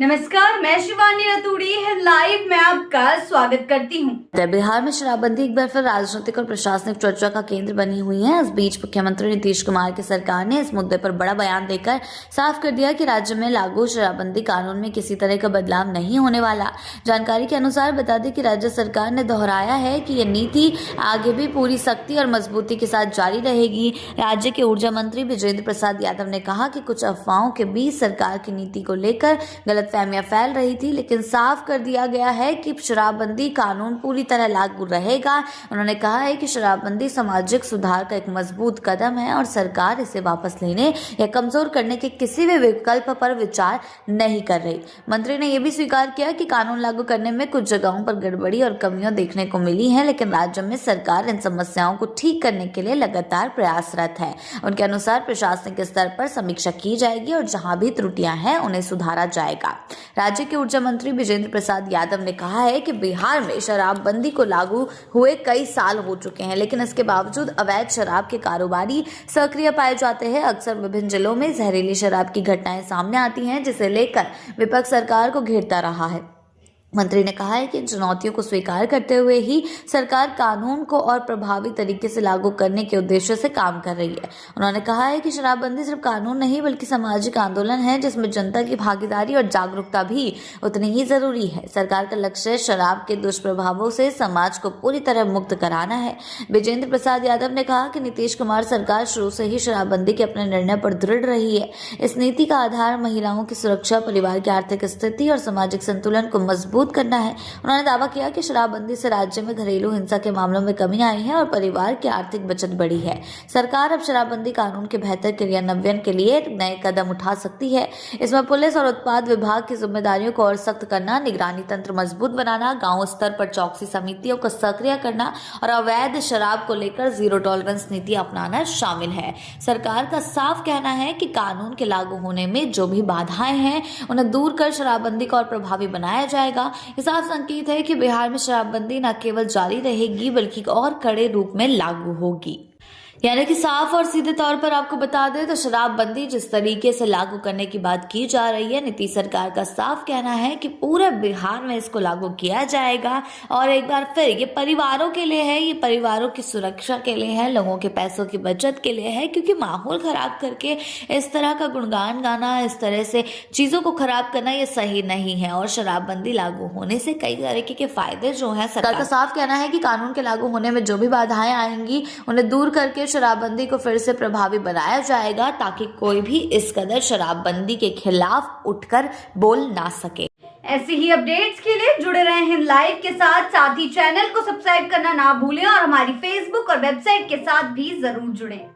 नमस्कार, मैं शिवानी रतूड़ी लाइव में आपका स्वागत करती हूँ। बिहार में शराबबंदी एक बार फिर राजनीतिक और प्रशासनिक चर्चा का केंद्र बनी हुई है। इस बीच मुख्यमंत्री नीतीश कुमार की सरकार ने इस मुद्दे पर बड़ा बयान देकर साफ कर दिया कि राज्य में लागू शराबबंदी कानून में किसी तरह का बदलाव नहीं होने वाला। जानकारी के अनुसार बता दें कि राज्य सरकार ने दोहराया है कि यह नीति आगे भी पूरी सख्ती और मजबूती के साथ जारी रहेगी। राज्य के ऊर्जा मंत्री विजेंद्र प्रसाद यादव ने कहा कि कुछ अफवाहों के बीच सरकार की नीति को लेकर गलतफहमियां फैल रही थी, लेकिन साफ कर दिया गया है कि शराबबंदी कानून पूरी तरह लागू रहेगा। उन्होंने कहा है कि शराबबंदी सामाजिक सुधार का एक मजबूत कदम है और सरकार इसे वापस लेने या कमजोर करने के किसी भी विकल्प पर विचार नहीं कर रही। मंत्री ने यह भी स्वीकार किया कि कानून लागू करने में कुछ जगहों पर गड़बड़ी और कमियां देखने को मिली हैं, लेकिन राज्य में सरकार इन समस्याओं को ठीक करने के लिए लगातार प्रयासरत है। उनके अनुसार प्रशासनिक स्तर पर समीक्षा की जाएगी और जहां भी त्रुटियां हैं उन्हें सुधारा जाएगा। राज्य के ऊर्जा मंत्री विजेंद्र प्रसाद यादव ने कहा है कि बिहार में शराबबंदी को लागू हुए कई साल हो चुके हैं, लेकिन इसके बावजूद अवैध शराब के कारोबारी सक्रिय पाए जाते हैं। अक्सर विभिन्न जिलों में जहरीली शराब की घटनाएं सामने आती हैं, जिसे लेकर विपक्ष सरकार को घेरता रहा है। मंत्री ने कहा है कि इन चुनौतियों को स्वीकार करते हुए ही सरकार कानून को और प्रभावी तरीके से लागू करने के उद्देश्य से काम कर रही है। उन्होंने कहा है कि शराबबंदी सिर्फ कानून नहीं बल्कि सामाजिक आंदोलन है, जिसमें जनता की भागीदारी और जागरूकता भी उतनी ही जरूरी है। सरकार का लक्ष्य शराब के दुष्प्रभावों से समाज को पूरी तरह मुक्त कराना है। विजेंद्र प्रसाद यादव ने कहा कि नीतीश कुमार सरकार शुरू से ही शराबबंदी के अपने निर्णय पर दृढ़ रही है। इस नीति का आधार महिलाओं की सुरक्षा, परिवार की आर्थिक स्थिति और सामाजिक संतुलन को मजबूत करना है। उन्होंने दावा किया कि शराबबंदी से राज्य में घरेलू हिंसा के मामलों में कमी आई है और परिवार की आर्थिक बचत बढ़ी है। सरकार अब शराबबंदी कानून के बेहतर क्रियान्वयन के लिए नए कदम उठा सकती है। इसमें पुलिस और उत्पाद विभाग की जिम्मेदारियों को और सख्त करना, निगरानी तंत्र मजबूत बनाना, गांव स्तर पर चौकसी समितियों को सक्रिय करना और अवैध शराब को लेकर जीरो टॉलरेंस नीति अपनाना शामिल है। सरकार का साफ कहना है कि कानून के लागू होने में जो भी बाधाएं हैं उन्हें दूर कर शराबबंदी को और प्रभावी बनाया जाएगा। ये साफ संकेत है कि बिहार में शराबबंदी न केवल जारी रहेगी बल्कि और कड़े रूप में लागू होगी। यानी कि साफ और सीधे तौर पर आपको बता दें तो शराबबंदी जिस तरीके से लागू करने की बात की जा रही है, नीतीश सरकार का साफ कहना है कि पूरे बिहार में इसको लागू किया जाएगा। और एक बार फिर ये परिवारों के लिए है, ये परिवारों की सुरक्षा के लिए है, लोगों के पैसों की बचत के लिए है, क्योंकि माहौल खराब करके इस तरह का गुणगान गाना, इस तरह से चीजों को खराब करना ये सही नहीं है। और शराबबंदी लागू होने से कई तरीके के फायदे जो है, सरकार का साफ कहना है कि कानून के लागू होने में जो भी बाधाएं आएंगी उन्हें दूर करके शराबबंदी को फिर से प्रभावी बनाया जाएगा, ताकि कोई भी इस कदर शराबबंदी के खिलाफ उठकर बोल ना सके। ऐसी ही अपडेट्स के लिए जुड़े रहे हैं लाइव के साथ ही चैनल को सब्सक्राइब करना ना भूलें और हमारी फेसबुक और वेबसाइट के साथ भी जरूर जुड़ें।